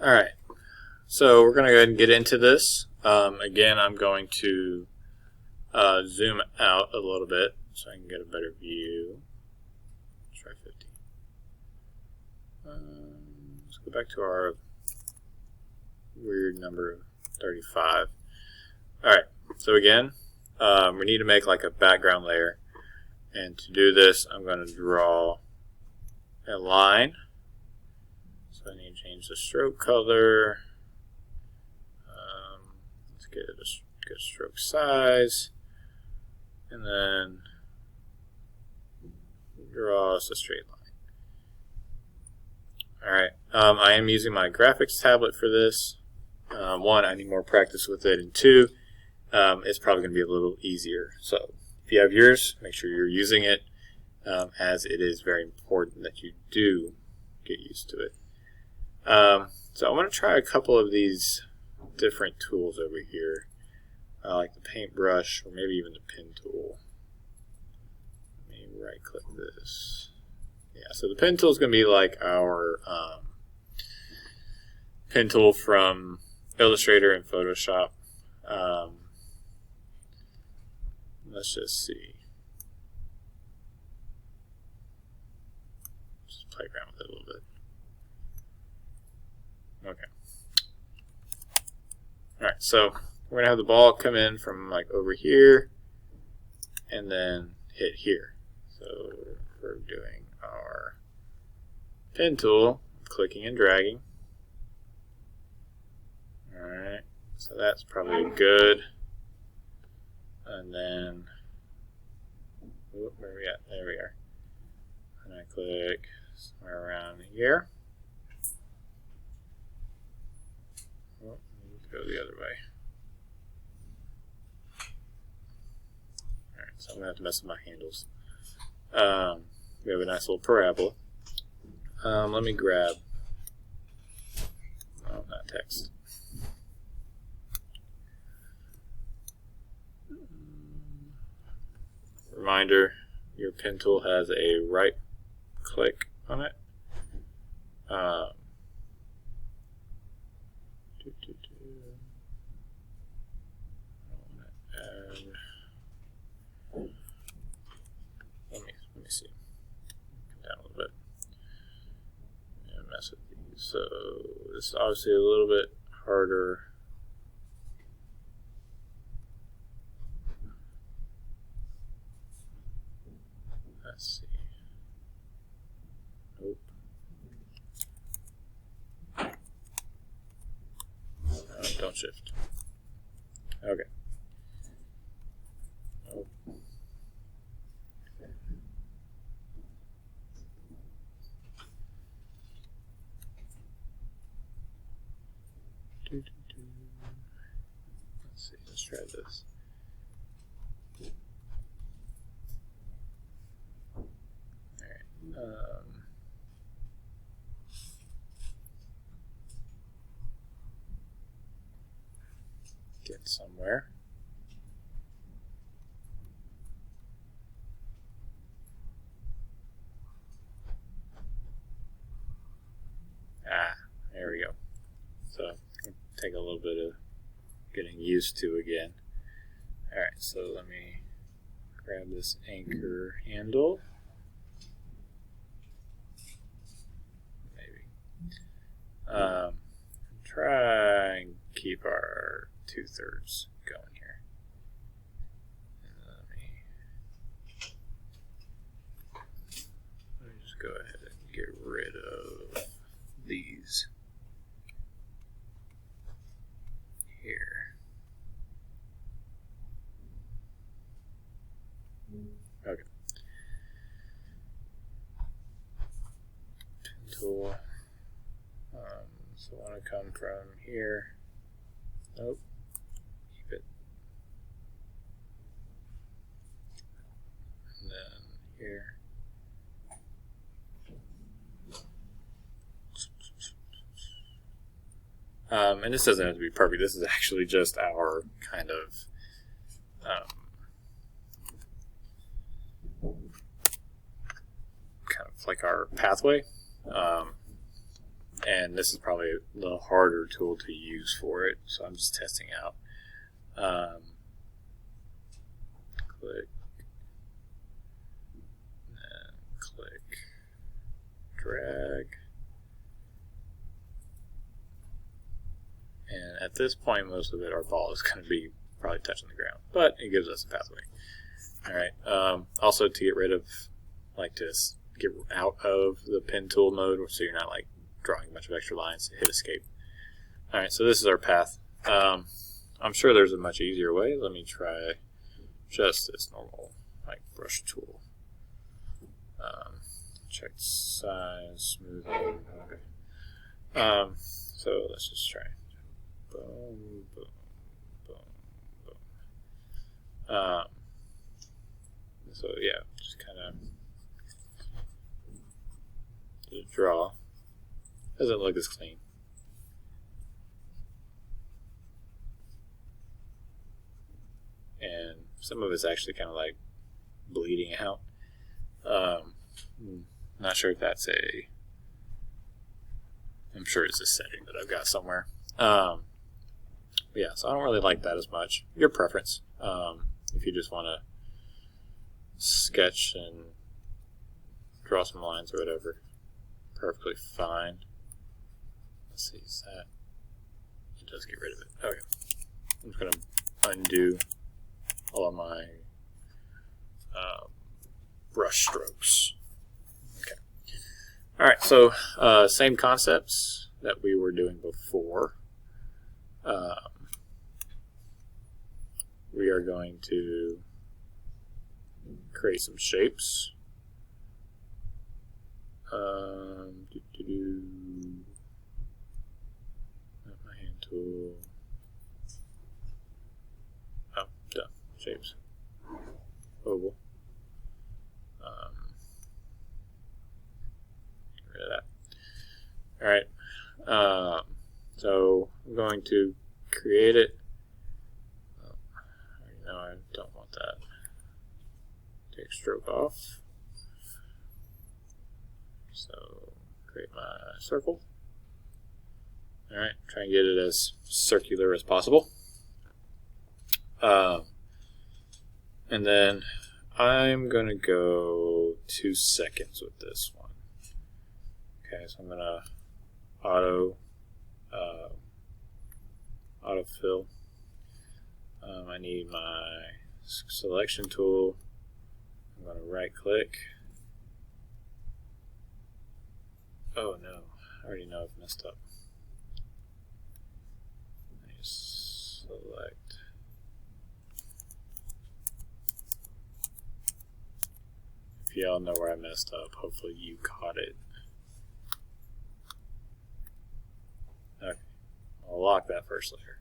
Alright, so we're going to go ahead and get into this. Again, I'm going to zoom out a little bit so I can get a better view. Try 50. Let's go back to our weird number of 35. Alright, so again, we need to make like a background layer. And to do this, I'm going to draw a line. So I need to change the stroke color. Let's get a good stroke size. And then draw us a straight line. Alright, I am using my graphics tablet for this. One, I need more practice with it, and two, it's probably going to be a little easier. So if you have yours, make sure you're using it, as it is very important that you do get used to it. So I want to try a couple of these different tools over here, like the paintbrush or maybe even the pen tool. Let me right click this. Yeah, so the pen tool is going to be like our pen tool from Illustrator and Photoshop. Let's just see. Just play around with it a little bit. Okay. Alright, so we're going to have the ball come in from like over here and then hit here. So we're doing our pen tool, clicking and dragging. Alright, so that's probably good. And then, where are we at? There we are. And I click somewhere around here. Oh, let's go the other way. Alright, so I'm going to have to mess with my handles. We have a nice little parabola. Let me grab, oh, not text. Reminder, your pen tool has a right click on it. Let me see. Come down a little bit. And mess with these. So this is obviously a little bit harder. Let's see. Nope. Don't shift. Okay. Nope. Let's see. Let's try this. Get somewhere. There we go. So it'll take a little bit of getting used to again. Alright, so let me grab this anchor handle. Try and keep our 2/3 going here. And let me just go ahead and get rid of these here. Okay. Pen tool. So I want to come from here. Nope. Keep it. And then here. And this doesn't have to be perfect. This is actually just our kind of like our pathway. and this is probably the harder tool to use for it, so I'm just testing out. Click, and click, drag, and at this point most of it, our ball is going to be probably touching the ground, but it gives us a pathway. Alright, also to get rid of, like this, get out of the pen tool mode so you're not like drawing a bunch of extra lines, hit escape. Alright, so this is our path. I'm sure there's a much easier way. Let me try just this normal like brush tool. Check size, smoothing. Okay. So let's just try. Boom, boom, boom, boom. So yeah, just kind of draw. Doesn't look as clean. And some of it's actually kind of like bleeding out. Not sure if that's I'm sure it's a setting that I've got somewhere. Yeah, so I don't really like that as much. Your preference. If you just want to sketch and draw some lines or whatever, perfectly fine. Let's see, is that? It does get rid of it. Okay. I'm just going to undo all of my brush strokes. Okay. Alright, so same concepts that we were doing before. We are going to create some shapes. Not my hand tool. Oh, done. Shapes. Oval. Get rid of that. Alright. So I'm going to create it. No, I don't want that. Take stroke off. So create my circle. Alright, try and get it as circular as possible. And then I'm going to go 2 seconds with this one. Okay, so I'm going to autofill. I need my selection tool. I'm going to right click. Oh no, I already know I've messed up. I just select. If y'all know where I messed up, hopefully you caught it. Okay, I'll lock that first layer.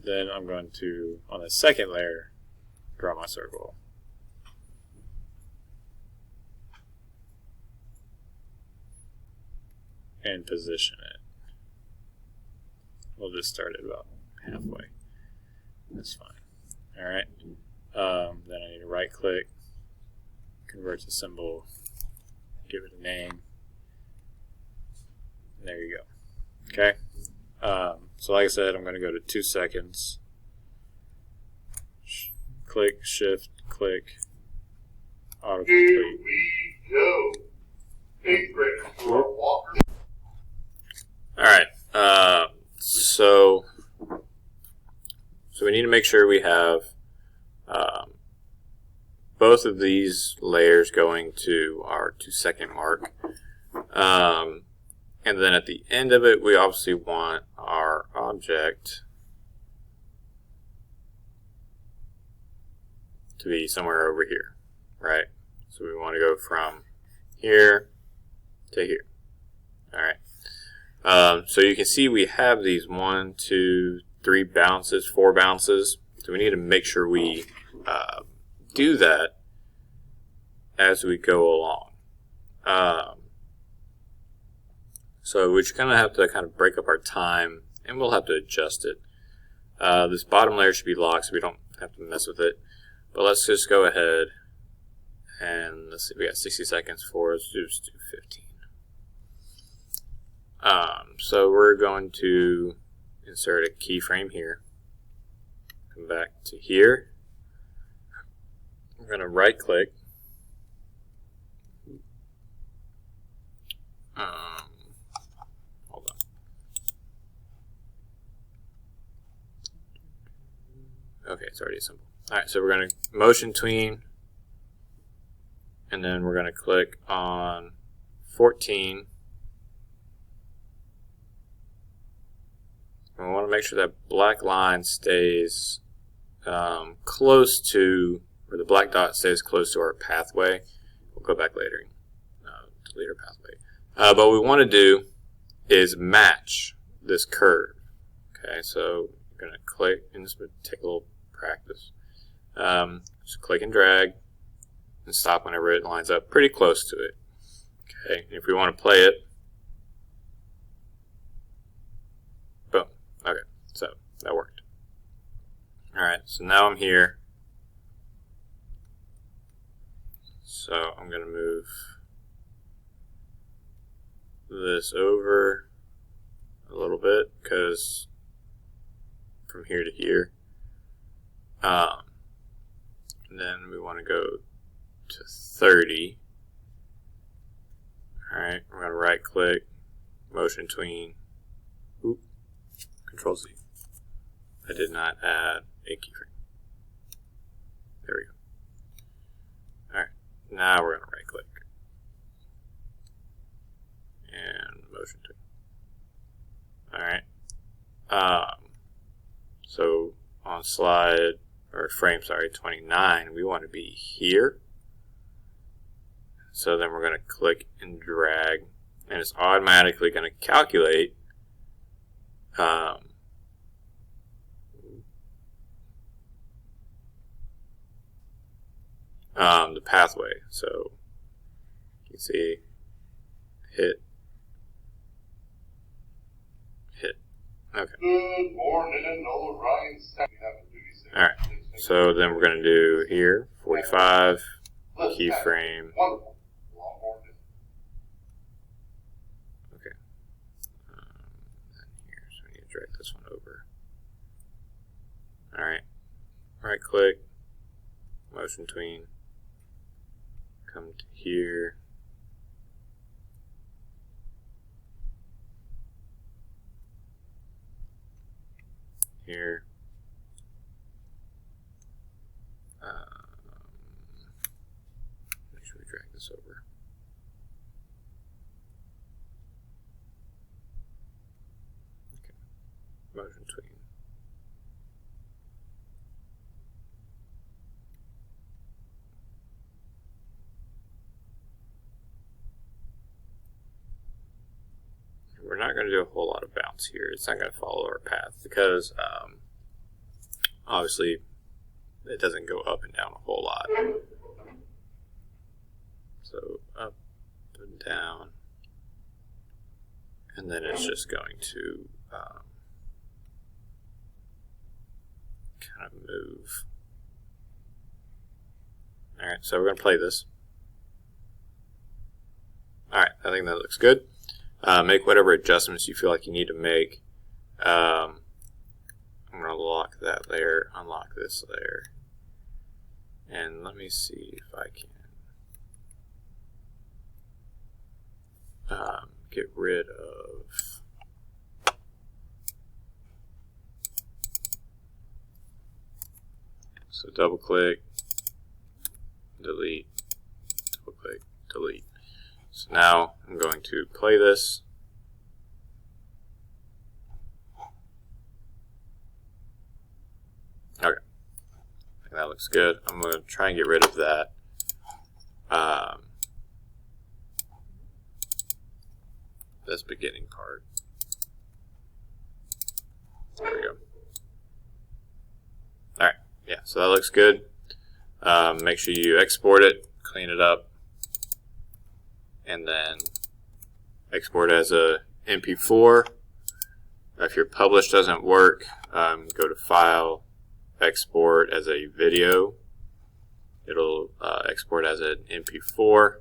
Then I'm going to, on the second layer, draw my circle. And position it. We'll just start it about halfway. That's fine. Alright. Then I need to right click, convert to symbol, give it a name. And there you go. Okay. So like I said, I'm going to go to 2 seconds. Click, shift, click, autocomplete. Here we go. 8th grade for Walker. Alright, so we need to make sure we have both of these layers going to our 2-second mark. And then at the end of it, we obviously want our object to be somewhere over here, right? So we want to go from here to here. Alright. So you can see we have these 1, 2, 3 bounces, 4 bounces. So we need to make sure we do that as we go along. So we're just going to have to kind of break up our time, and we'll have to adjust it. This bottom layer should be locked so we don't have to mess with it. But let's just go ahead And let's see, we got 60 seconds for us. Just do 15. So we're going to insert a keyframe here. Come back to here. We're going to right click. Hold on. Okay, it's already assembled. Alright, so we're going to motion tween, and then we're going to click on 14. And we want to make sure that black line stays close to, or the black dot stays close to our pathway. We'll go back later and delete our pathway. But what we want to do is match this curve. Okay, so you're going to click, and this would take a little practice. Just click and drag and stop whenever it lines up pretty close to it. Okay, and if we want to play it, boom. Okay, so that worked. Alright, so now I'm here. So I'm going to move this over a little bit, because from here to here. And then we want to go to 30. Alright, we're going to right click, motion tween, Control Z. I did not add a keyframe. There we go. Alright, now we're going to right click and motion tween. Alright, so on slide, or frame, sorry, 29, we want to be here. So then we're going to click and drag, and it's automatically going to calculate the pathway. So you can see hit. Okay. Good morning, old Ryan. Alright, so then we're going to do here 45 keyframe. Wonderful. Okay. Here, so we need to drag this one over. Alright, right click, motion tween, come to here. Here. Make sure we drag this over. Okay. Motion tween. We're not going to do a whole lot of bounce here. It's not going to follow our path because obviously it doesn't go up and down a whole lot. So up and down, and then it's just going to kind of move. Alright, so we're going to play this. Alright, I think that looks good. Make whatever adjustments you feel like you need to make. I'm going to lock that layer, unlock this layer, and let me see if I can get rid of so double click, delete, double click, delete. So now I'm going to play this. Okay, I think that looks good. I'm going to try and get rid of that. This beginning part. There we go. Alright, yeah, so that looks good. Make sure you export it, clean it up, and then export as a MP4. If your publish doesn't work, go to File, Export as a video, It'll export as an MP4.